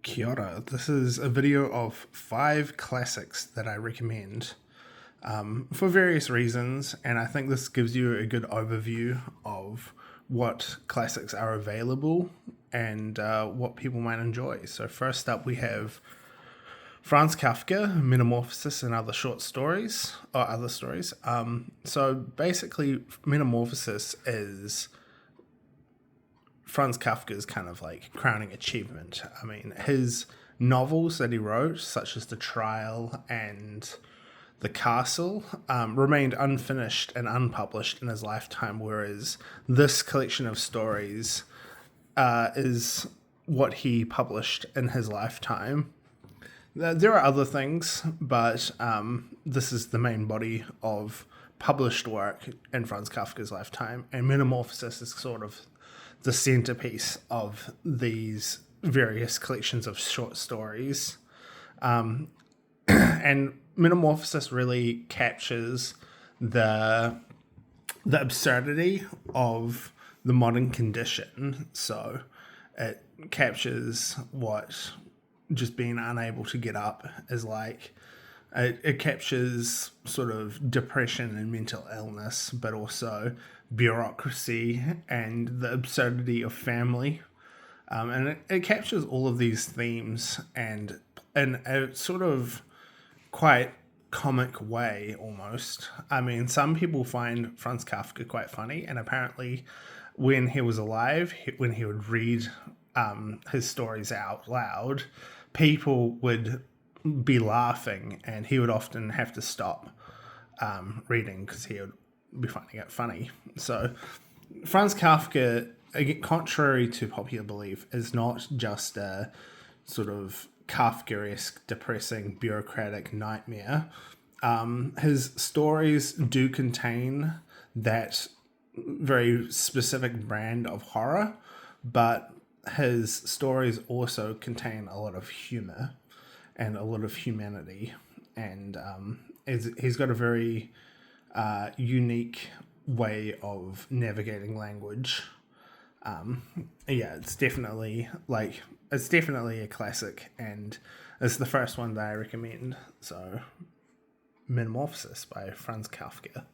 Kia ora. This is a video of 5 classics that I recommend for various reasons, and I think this gives you a good overview of what classics are available and what people might enjoy. So, first up, we have Franz Kafka, Metamorphosis, and other short stories or other stories. So, basically, Metamorphosis is Franz Kafka's kind of like crowning achievement. I mean, his novels that he wrote, such as The Trial and The Castle, remained unfinished and unpublished in his lifetime, whereas this collection of stories is what he published in his lifetime. There are other things, but this is the main body of published work in Franz Kafka's lifetime, and Metamorphosis is sort of the centerpiece of these various collections of short stories. And Metamorphosis really captures the absurdity of the modern condition. So it captures what just being unable to get up is like. It captures sort of depression and mental illness, but also bureaucracy and the absurdity of family. And it captures all of these themes and in a sort of quite comic way almost. I mean, some people find Franz Kafka quite funny, and apparently when he was alive, when he would read his stories out loud, people would be laughing, and he would often have to stop reading because he would be finding it funny. So Franz Kafka, contrary to popular belief, is not just a sort of Kafkaesque, depressing, bureaucratic nightmare. His stories do contain that very specific brand of horror, but his stories also contain a lot of humor and a lot of humanity, and he's got a very unique way of navigating language. Yeah, it's definitely a classic, and it's the first one that I recommend. So, Metamorphosis by Franz Kafka.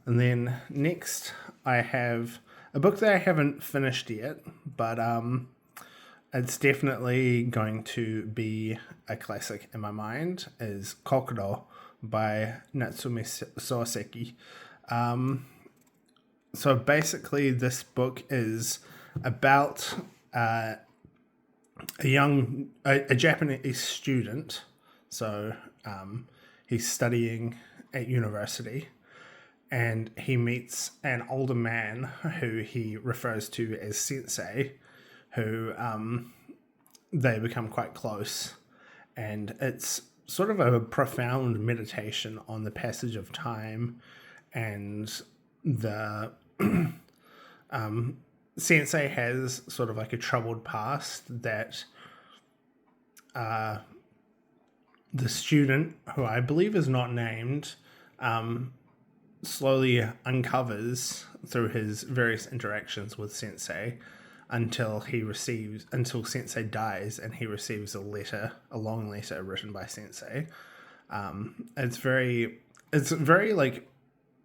And then next, I have a book that I haven't finished yet, but it's definitely going to be a classic in my mind, is Kokoro by Natsume Soseki. So basically this book is about a Japanese student. So he's studying at university, and he meets an older man who he refers to as Sensei, who they become quite close, and it's sort of a profound meditation on the passage of time and the Sensei has sort of like a troubled past that the student, who I believe is not named, slowly uncovers through his various interactions with Sensei until Sensei dies and he receives a long letter written by Sensei. It's very like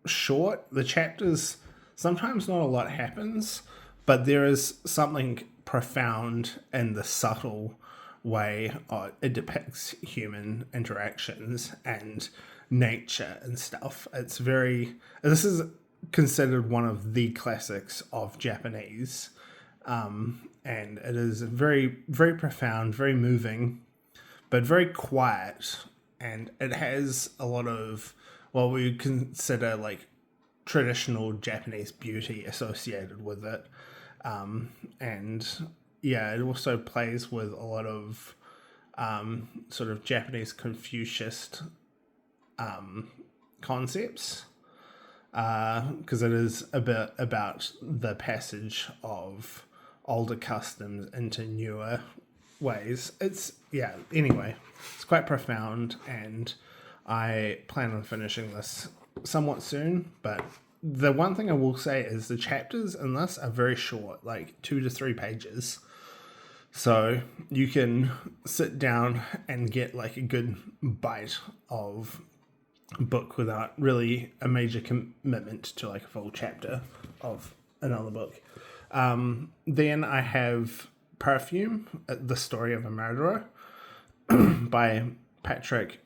short. The chapters, sometimes not a lot happens, but there is something profound in the subtle way it depicts human interactions and nature and stuff. This is considered one of the classics of Japanese, and it is very, very profound, very moving, but very quiet, and it has a lot of what we consider like traditional Japanese beauty associated with it. And yeah, it also plays with a lot of sort of Japanese Confucianist concepts, because it is a bit about the passage of older customs into newer ways. Anyway, it's quite profound, and I plan on finishing this somewhat soon, but the one thing I will say is the chapters in this are very short, like 2 to 3 pages. So you can sit down and get like a good bite of book without really a major commitment to like a full chapter of another book. Then I have Perfume, The Story of a Murderer by Patrick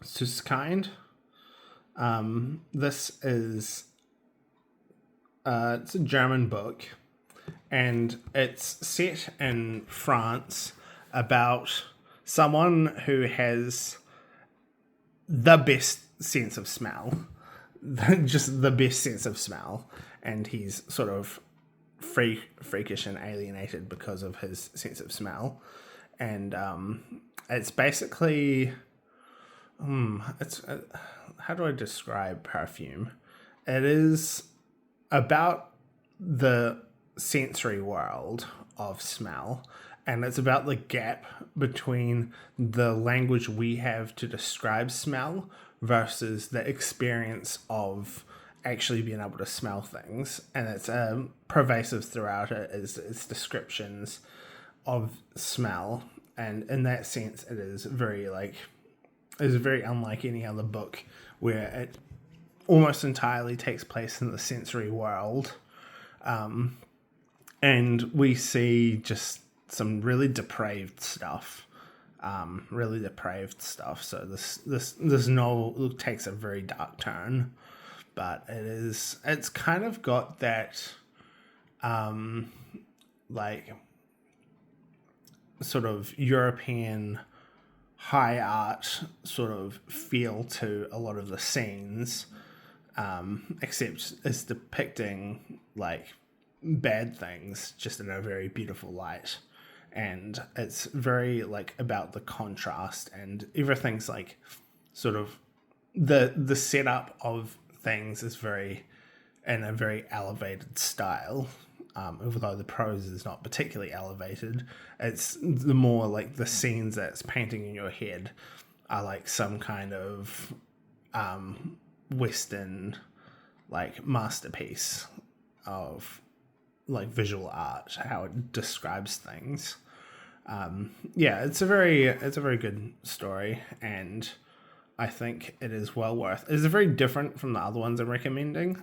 Suskind. This is it's a German book, and it's set in France about someone who has the best sense of smell, just the best sense of smell, and he's sort of freakish and alienated because of his sense of smell. And it's basically it's how do I describe Perfume? It is about the sensory world of smell, and it's about the gap between the language we have to describe smell versus the experience of actually being able to smell things. And it's pervasive throughout it is its descriptions of smell, and in that sense it is very unlike any other book, where it almost entirely takes place in the sensory world. And we see just some really depraved stuff. So this novel takes a very dark turn, but it's kind of got that like sort of European high art sort of feel to a lot of the scenes, except it's depicting like bad things just in a very beautiful light. And it's very like about the contrast, and everything's like sort of the setup of things is very in a very elevated style. Although the prose is not particularly elevated, it's the more like the scenes that's painting in your head are like some kind of Western like masterpiece of like visual art, how it describes things. It's a very good story, and I think it is well worth. It's very different from the other ones I'm recommending.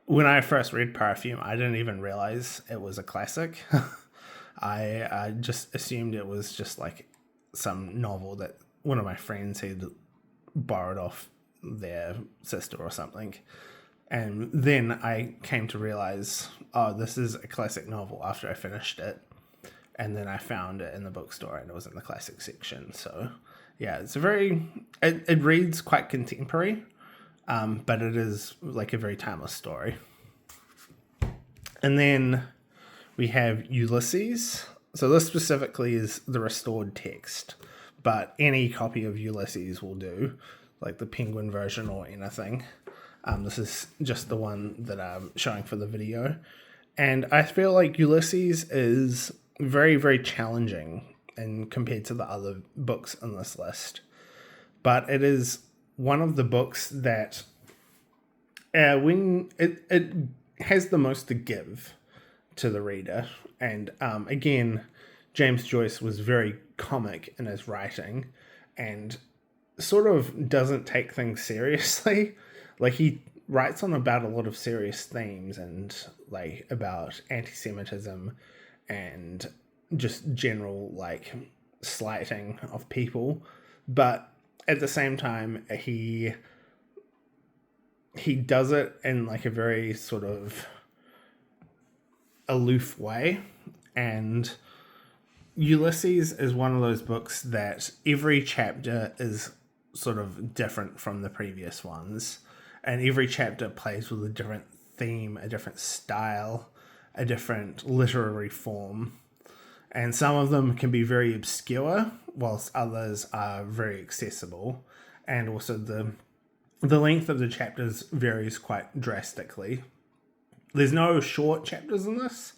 When I first read Perfume, I didn't even realize it was a classic. I just assumed it was just like some novel that one of my friends had borrowed off their sister or something. And then I came to realize, oh, this is a classic novel after I finished it. And then I found it in the bookstore, and it was in the classic section. So yeah, it reads quite contemporary, but it is like a very timeless story. And then we have Ulysses. So this specifically is the restored text, but any copy of Ulysses will do, like the Penguin version or anything. This is just the one that I'm showing for the video. And I feel like Ulysses is very, very challenging and compared to the other books on this list. But it is one of the books that when it has the most to give to the reader. And again, James Joyce was very comic in his writing and sort of doesn't take things seriously. Like, he writes on about a lot of serious themes and like about anti-Semitism and just general like slighting of people, but at the same time he does it in like a very sort of aloof way. And Ulysses is one of those books that every chapter is sort of different from the previous ones, and every chapter plays with a different theme, a different style, a different literary form. And some of them can be very obscure, whilst others are very accessible. And also the length of the chapters varies quite drastically. There's no short chapters in this,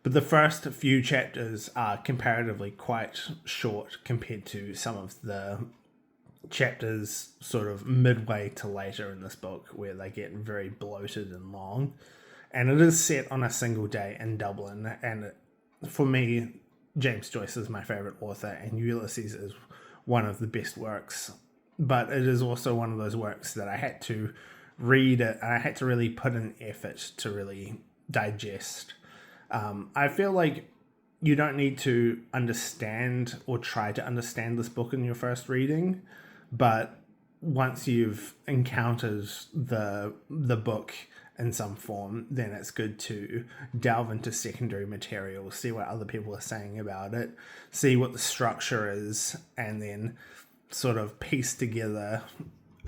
but the first few chapters are comparatively quite short compared to some of the chapters sort of midway to later in this book, where they get very bloated and long. And it is set on a single day in Dublin, and for me, James Joyce is my favorite author, and Ulysses is one of the best works. But it is also one of those works that I had to read it, and I had to really put in effort to really digest. I feel like you don't need to understand or try to understand this book in your first reading, but once you've encountered the book in some form, then it's good to delve into secondary material, see what other people are saying about it, see what the structure is, and then sort of piece together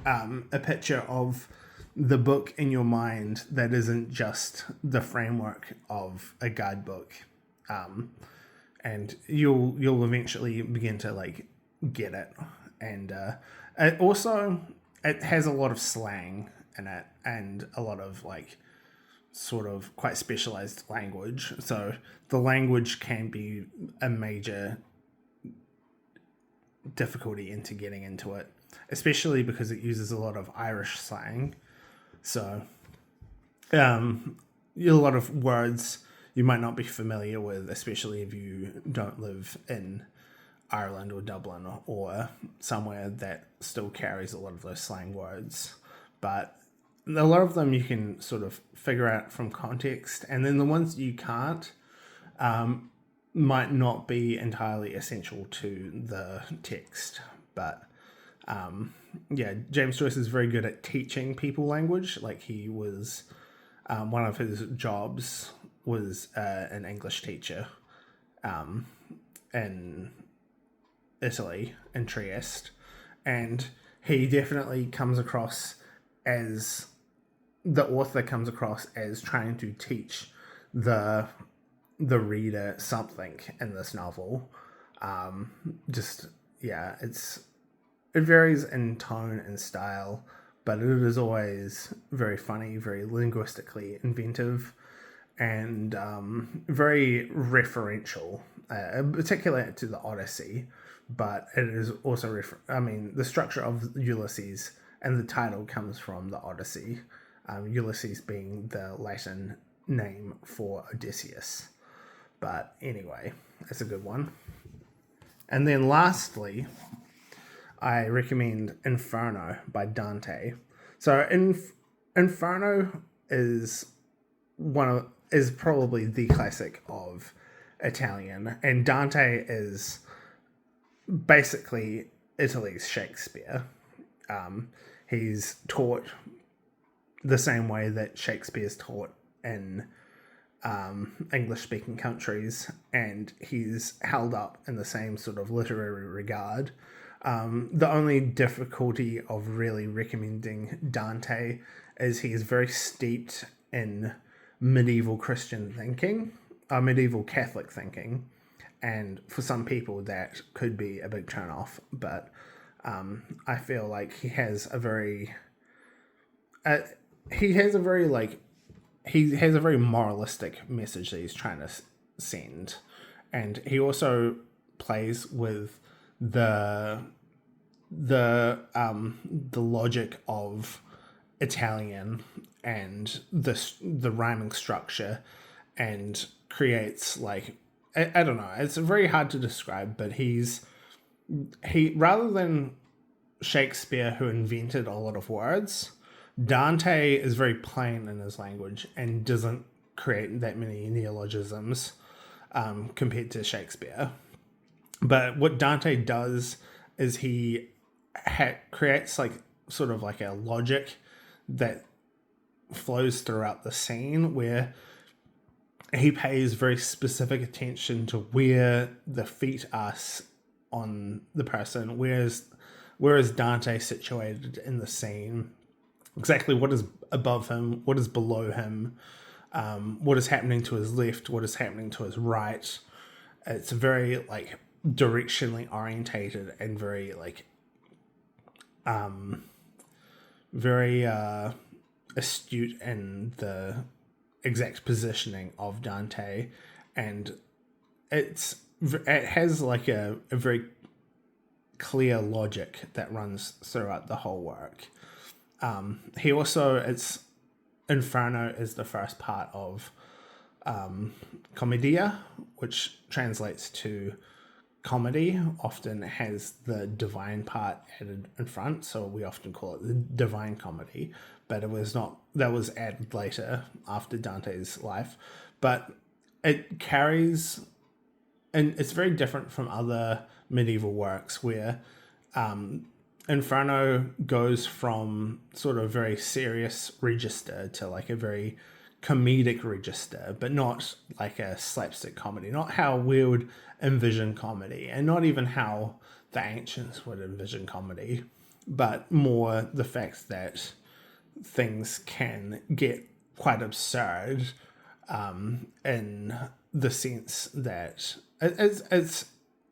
a picture of the book in your mind that isn't just the framework of a guidebook. And you'll eventually begin to like get it. And it has a lot of slang in it, and a lot of like sort of quite specialized language. So the language can be a major difficulty into getting into it, especially because it uses a lot of Irish slang. So a lot of words you might not be familiar with, especially if you don't live in Ireland or Dublin or somewhere that still carries a lot of those slang words. But a lot of them you can sort of figure out from context, and then the ones you can't might not be entirely essential to the text. But James Joyce is very good at teaching people language. Like he was, one of his jobs was an English teacher in Italy, in Trieste, and he definitely comes across as the author comes across as trying to teach the reader something in this novel. It varies in tone and style, but it is always very funny, very linguistically inventive, and very referential, particularly to the Odyssey. But it is also, the structure of Ulysses and the title comes from the Odyssey, Ulysses being the Latin name for Odysseus. But anyway, it's a good one. And then lastly, I recommend Inferno by Dante. So Inferno is probably the classic of Italian, and Dante is basically Italy's Shakespeare. He's taught the same way that Shakespeare's taught in English-speaking countries, and he's held up in the same sort of literary regard. The only difficulty of really recommending Dante is he's very steeped in medieval Christian thinking, medieval Catholic thinking, and for some people that could be a big turn-off, but I feel like he has a very moralistic message that he's trying to send, and he also plays with the logic of Italian and the rhyming structure, and creates like I don't know, it's very hard to describe, but he rather than Shakespeare, who invented a lot of words, Dante is very plain in his language and doesn't create that many neologisms compared to Shakespeare. But what Dante does is he creates like sort of like a logic that flows throughout the scene, where he pays very specific attention to where the feet are on the person. Where is Dante situated in the scene? Exactly what is above him, what is below him, what is happening to his left, what is happening to his right. It's very like directionally orientated and very like very astute in the exact positioning of Dante, and it has like a very clear logic that runs throughout the whole work. Inferno is the first part of commedia, which translates to comedy, often has the divine part added in front, so we often call it the Divine Comedy, but it was not, that was added later after Dante's life. But it carries, and it's very different from other medieval works where Inferno goes from sort of very serious register to like a very comedic register, but not like a slapstick comedy, not how we would envision comedy, and not even how the ancients would envision comedy, but more the fact that things can get quite absurd in the sense that it's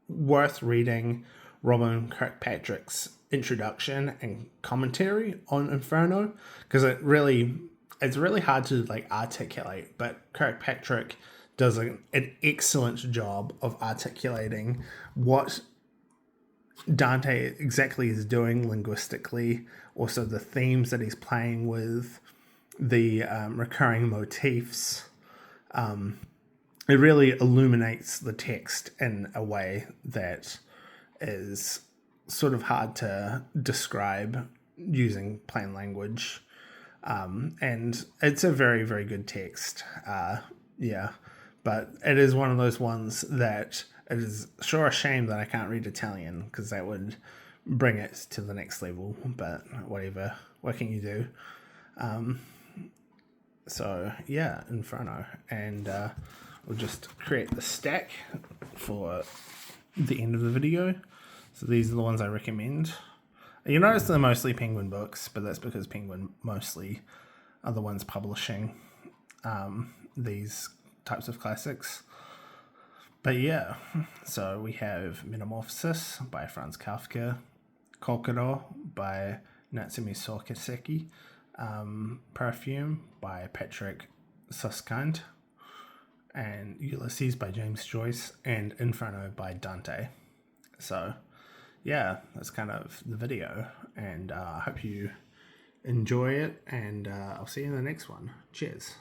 worth reading Robin Kirkpatrick's introduction and commentary on Inferno, because it's really hard to like articulate, but Kirkpatrick does an excellent job of articulating what Dante exactly is doing linguistically, also the themes that he's playing with, the recurring motifs. It really illuminates the text in a way that is sort of hard to describe using plain language. And it's a very, very good text. But it is one of those ones that it is sure a shame that I can't read Italian, because that would bring it to the next level. But whatever, what can you do? So yeah, Inferno. And we'll just create the stack for the end of the video. So these are the ones I recommend. You notice they're mostly Penguin books, but that's because Penguin mostly are the ones publishing these types of classics. But yeah, so we have Metamorphosis by Franz Kafka, Kokoro by Natsume Sokiseki, Perfume by Patrick Suskind, and Ulysses by James Joyce, and Inferno by Dante. So yeah, that's kind of the video, and I hope you enjoy it, and I'll see you in the next one. Cheers.